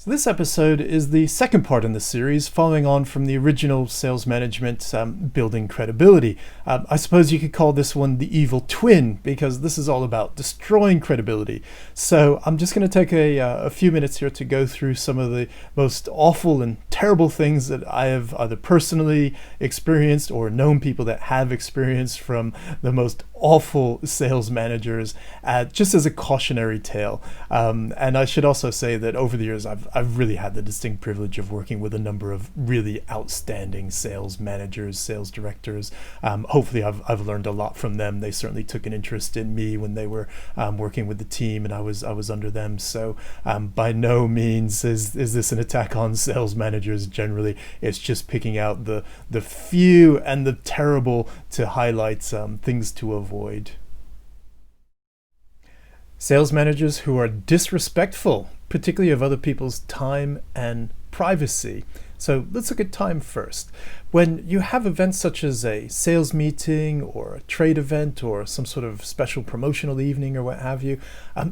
So this episode is the second part in the series, following on from the original sales management, building credibility. I suppose you could call this one the evil twin, because this is all about destroying credibility. So I'm just going to take a few minutes here to go through some of the most awful and terrible things that I have either personally experienced or known people that have experienced from the most awful sales managers, just as a cautionary tale. And I should also say that over the years, I've really had the distinct privilege of working with a number of really outstanding sales managers, sales directors. Hopefully I've learned a lot from them. They certainly took an interest in me when they were working with the team, and I was under them. So by no means is this an attack on sales managers generally. It's just picking out the few and the terrible to highlight things to avoid. Sales managers who are disrespectful, particularly of other people's time and privacy. So let's look at time first. When you have events such as a sales meeting or a trade event or some sort of special promotional evening or what have you,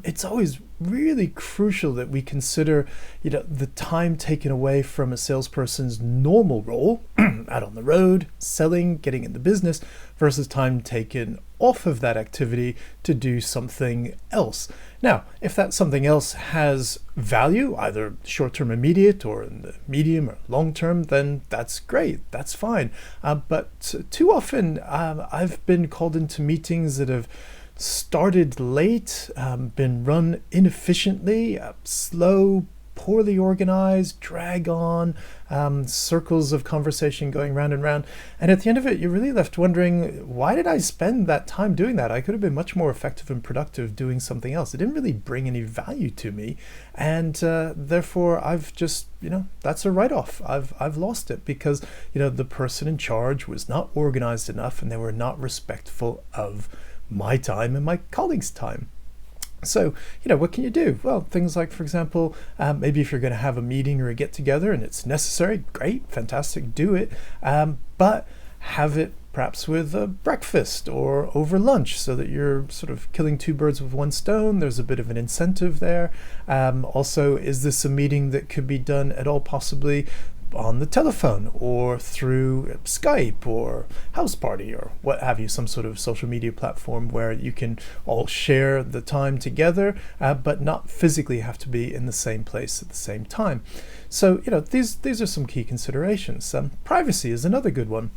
it's always really crucial that we consider, the time taken away from a salesperson's normal role out on the road, selling, getting in the business, versus time taken off of that activity to do something else. Now, if that something else has value, either short-term immediate or in the medium or long term, then that's great, that's fine. But too often I've been called into meetings that have started late, been run inefficiently, slow, poorly organized, drag on, circles of conversation going round and round. And at the end of it, you're really left wondering, why did I spend that time doing that? I could have been much more effective and productive doing something else. It didn't really bring any value to me. And therefore, I've just, that's a write-off. I've lost it because, the person in charge was not organized enough and they were not respectful of my time and my colleagues' time. So, what can you do? Well, things like, for example, maybe if you're going to have a meeting or a get together and it's necessary, great, fantastic, do it. But have it perhaps with a breakfast or over lunch so that you're sort of killing two birds with one stone. There's a bit of an incentive there. Also, is this a meeting that could be done at all possibly on the telephone or through Skype or House Party or what have you, some sort of social media platform where you can all share the time together, but not physically have to be in the same place at the same time. So, these are some key considerations. Privacy is another good one.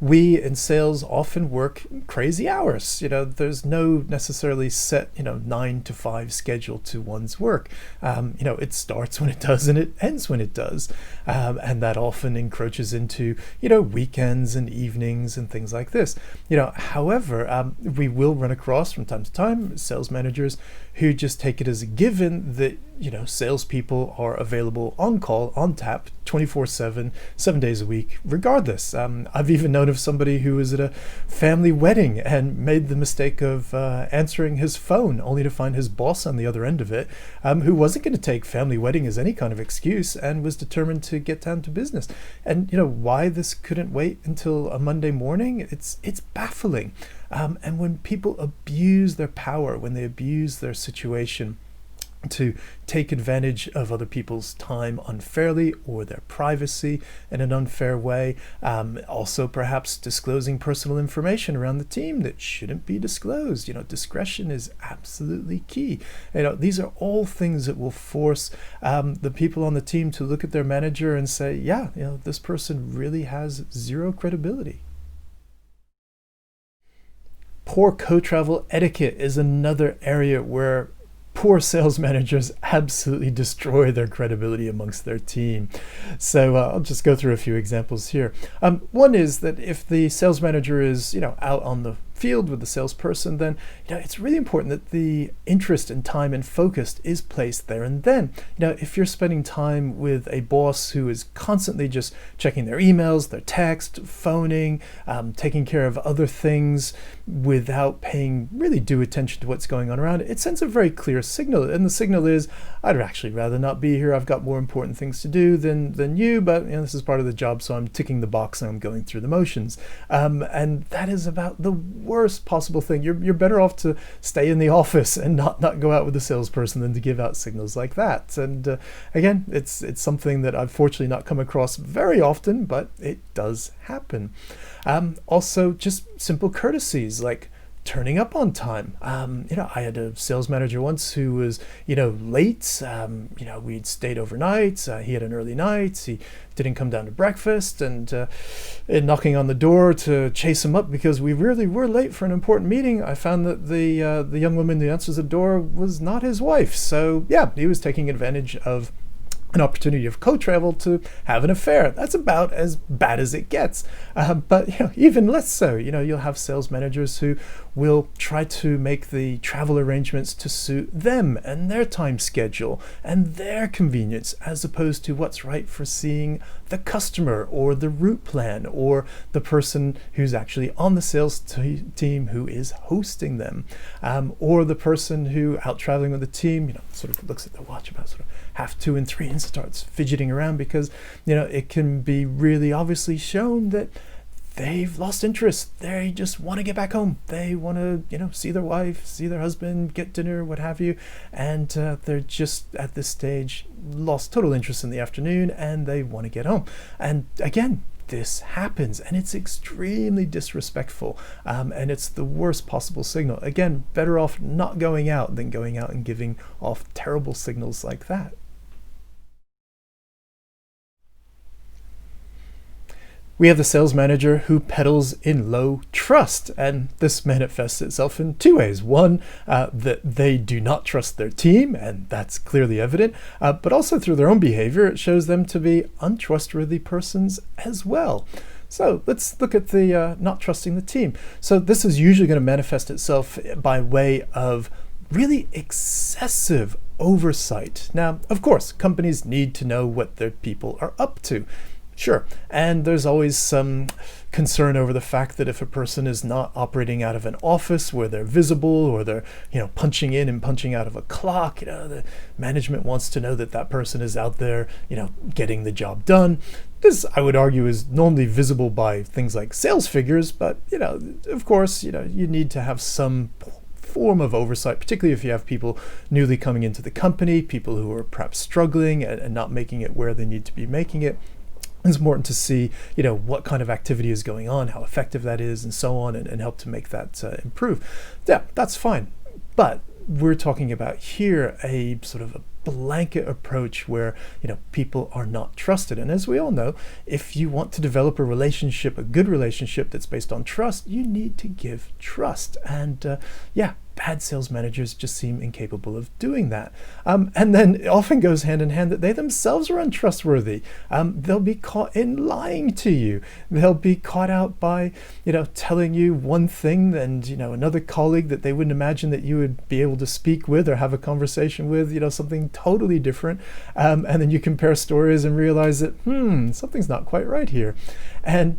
We in sales often work crazy hours. There's no necessarily set, 9 to 5 schedule to one's work. It starts when it does and it ends when it does. And that often encroaches into, weekends and evenings and things like this. However, we will run across from time to time sales managers who just take it as a given that, salespeople are available on call, on tap, 24/7, 7 days a week, regardless. I've even known of somebody who was at a family wedding and made the mistake of answering his phone only to find his boss on the other end of it, who wasn't going to take family wedding as any kind of excuse and was determined to get down to business. And why this couldn't wait until a Monday morning, it's baffling. And when people abuse their power, when they abuse their situation to take advantage of other people's time unfairly or their privacy in an unfair way, also perhaps disclosing personal information around the team that shouldn't be disclosed. Discretion is absolutely key. These are all things that will force the people on the team to look at their manager and say, this person really has zero credibility. Poor co-travel etiquette is another area where poor sales managers absolutely destroy their credibility amongst their team. So I'll just go through a few examples here. One is that if the sales manager is, out on the field with the salesperson, then it's really important that the interest and time and focus is placed there and then. If you're spending time with a boss who is constantly just checking their emails, their text, phoning, taking care of other things without paying really due attention to what's going on around it sends a very clear signal. And the signal is, I'd actually rather not be here. I've got more important things to do than you, but this is part of the job, so I'm ticking the box and I'm going through the motions. And that is about the worst possible thing. You're better off to stay in the office and not go out with the salesperson than to give out signals like that. And again, it's something that I've fortunately not come across very often, but it does happen. Also, just simple courtesies like turning up on time. I had a sales manager once who was, late. We'd stayed overnight. He had an early night. He didn't come down to breakfast, and knocking on the door to chase him up because we really were late for an important meeting. I found that the young woman who answers the door was not his wife. So yeah, he was taking advantage of an opportunity of co-travel to have an affair. That's about as bad as it gets. But even less so. You'll have sales managers who will try to make the travel arrangements to suit them and their time schedule and their convenience, as opposed to what's right for seeing the customer or the route plan or the person who's actually on the sales team who is hosting them, or the person who out traveling with the team, sort of looks at the watch about sort of 2:30 and 3 and starts fidgeting around because it can be really obviously shown that they've lost interest. They just want to get back home. They want to see their wife, see their husband, get dinner, what have you, and they're just at this stage lost total interest in the afternoon and they want to get home. And again, this happens, and it's extremely disrespectful, and it's the worst possible signal. Again, better off not going out than going out and giving off terrible signals like that. We have the sales manager who peddles in low trust, and this manifests itself in two ways. One, that they do not trust their team, and that's clearly evident, but also through their own behavior, it shows them to be untrustworthy persons as well. So let's look at the not trusting the team. So this is usually going to manifest itself by way of really excessive oversight. Now, of course, companies need to know what their people are up to. Sure, and there's always some concern over the fact that if a person is not operating out of an office where they're visible, or they're punching in and punching out of a clock, the management wants to know that that person is out there getting the job done. This, I would argue, is normally visible by things like sales figures, but of course you need to have some form of oversight, particularly if you have people newly coming into the company, people who are perhaps struggling and not making it where they need to be making it. It's important to see, what kind of activity is going on, how effective that is, and so on, and help to make that improve. Yeah, that's fine. But we're talking about here a sort of a blanket approach where people are not trusted. And as we all know, if you want to develop a relationship, a good relationship that's based on trust, you need to give trust. And bad sales managers just seem incapable of doing that. And then it often goes hand in hand that they themselves are untrustworthy. They'll be caught in lying to you. They'll be caught out by, telling you one thing and, another colleague that they wouldn't imagine that you would be able to speak with or have a conversation with, something totally different. And then you compare stories and realize that, something's not quite right here. And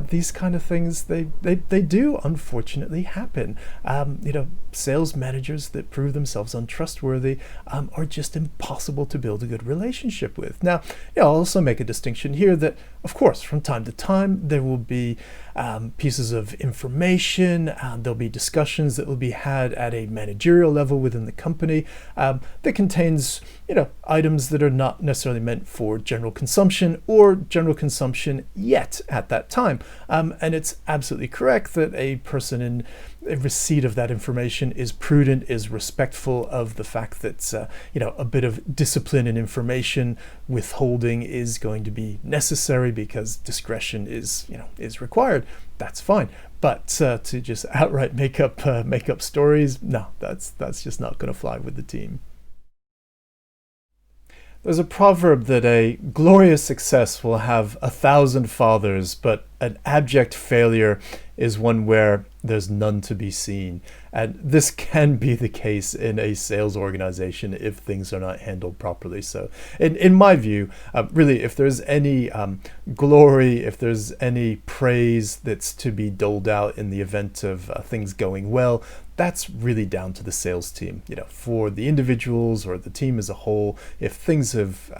these kind of things, they do unfortunately happen. Sales managers that prove themselves untrustworthy are just impossible to build a good relationship with. Now, I'll also make a distinction here that, of course, from time to time, there will be pieces of information, there'll be discussions that will be had at a managerial level within the company that contains, items that are not necessarily meant for general consumption or general consumption yet at that time. And it's absolutely correct that a person in receipt of that information is prudent, is respectful of the fact that a bit of discipline and information withholding is going to be necessary because discretion is required. That's fine. But to just outright make up stories, no, that's just not going to fly with the team. There's a proverb that a glorious success will have 1,000 fathers, but an abject failure is one where there's none to be seen. And this can be the case in a sales organization if things are not handled properly. So in my view, really, if there's any glory, if there's any praise that's to be doled out in the event of things going well, that's really down to the sales team. For the individuals or the team as a whole, if things have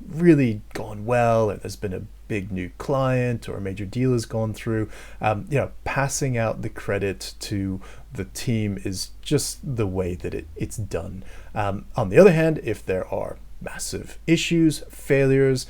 really gone well, or there's been a big new client or a major deal has gone through, passing out the credit to the team is just the way that it's done. On the other hand, if there are massive issues, failures,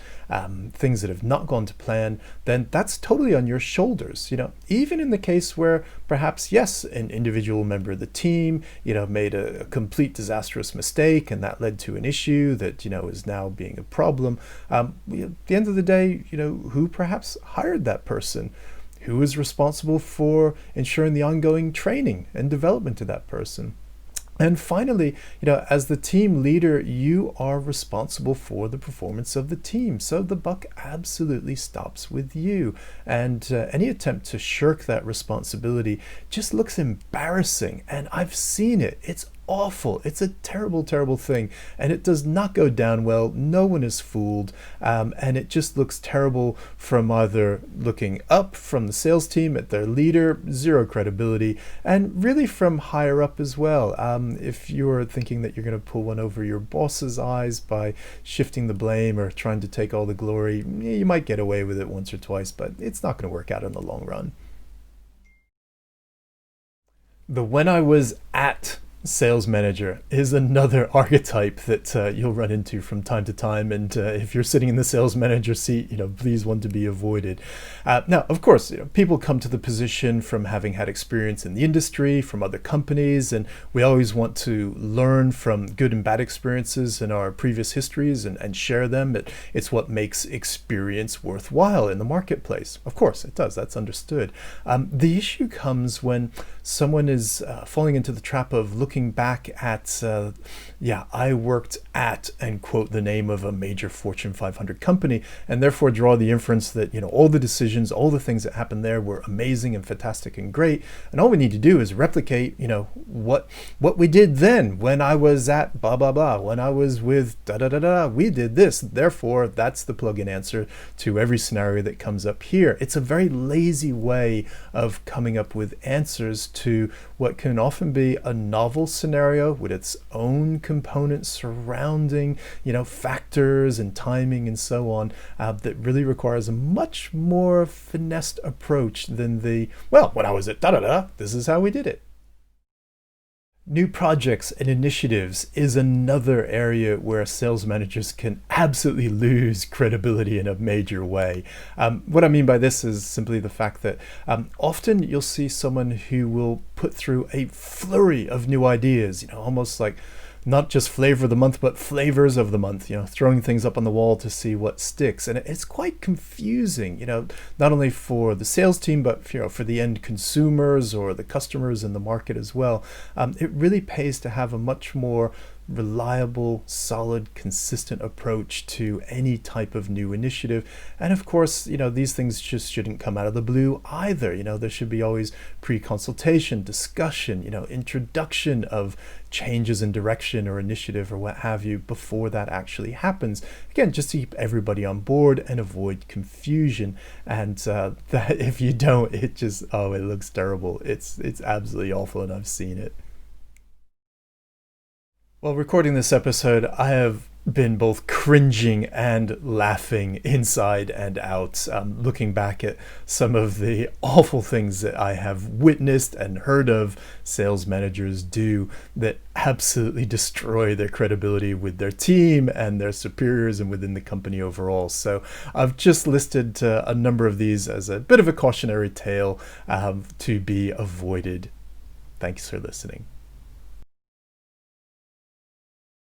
things that have not gone to plan, then that's totally on your shoulders. Even in the case where perhaps, yes, an individual member of the team, made a complete disastrous mistake and that led to an issue that, is now being a problem. At the end of the day, who perhaps hired that person? Who is responsible for ensuring the ongoing training and development of that person? And finally, as the team leader, you are responsible for the performance of the team. So the buck absolutely stops with you. And any attempt to shirk that responsibility just looks embarrassing. And I've seen it. It's awful. It's a terrible, terrible thing. And it does not go down well. No one is fooled. And it just looks terrible from either looking up from the sales team at their leader, zero credibility, and really from higher up as well. If you're thinking that you're going to pull one over your boss's eyes by shifting the blame or trying to take all the glory, you might get away with it once or twice, but it's not going to work out in the long run. The when I was at sales manager is another archetype that you'll run into from time to time, and if you're sitting in the sales manager seat, please want to be avoided. Now, of course, people come to the position from having had experience in the industry, from other companies, and we always want to learn from good and bad experiences in our previous histories and share them. It's what makes experience worthwhile in the marketplace. Of course, it does. That's understood. The issue comes when someone is falling into the trap of looking back at, I worked at, and quote the name of a major Fortune 500 company, and therefore draw the inference that, all the decisions, all the things that happened there were amazing and fantastic and great. And all we need to do is replicate, what we did then when I was at blah, blah, blah, when I was with da, da, da, da, we did this. Therefore, that's the plug-in answer to every scenario that comes up here. It's a very lazy way of coming up with answers to what can often be a novel scenario with its own components surrounding, factors and timing and so on, that really requires a much more finessed approach than when I was at da-da-da, this is how we did it. New projects and initiatives is another area where sales managers can absolutely lose credibility in a major way. What I mean by this is simply the fact that often you'll see someone who will put through a flurry of new ideas, almost like not just flavor of the month, but flavors of the month, throwing things up on the wall to see what sticks. And it's quite confusing, not only for the sales team, but for the end consumers or the customers in the market as well. It really pays to have a much more reliable, solid, consistent approach to any type of new initiative. And of course, these things just shouldn't come out of the blue either. There should be always pre-consultation, discussion, introduction of changes in direction or initiative or what have you before that actually happens. Again, just to keep everybody on board and avoid confusion. And that if you don't, it looks terrible. It's absolutely awful, and I've seen it. While recording this episode, I have been both cringing and laughing inside and out, looking back at some of the awful things that I have witnessed and heard of sales managers do that absolutely destroy their credibility with their team and their superiors and within the company overall. So I've just listed a number of these as a bit of a cautionary tale to be avoided. Thanks for listening.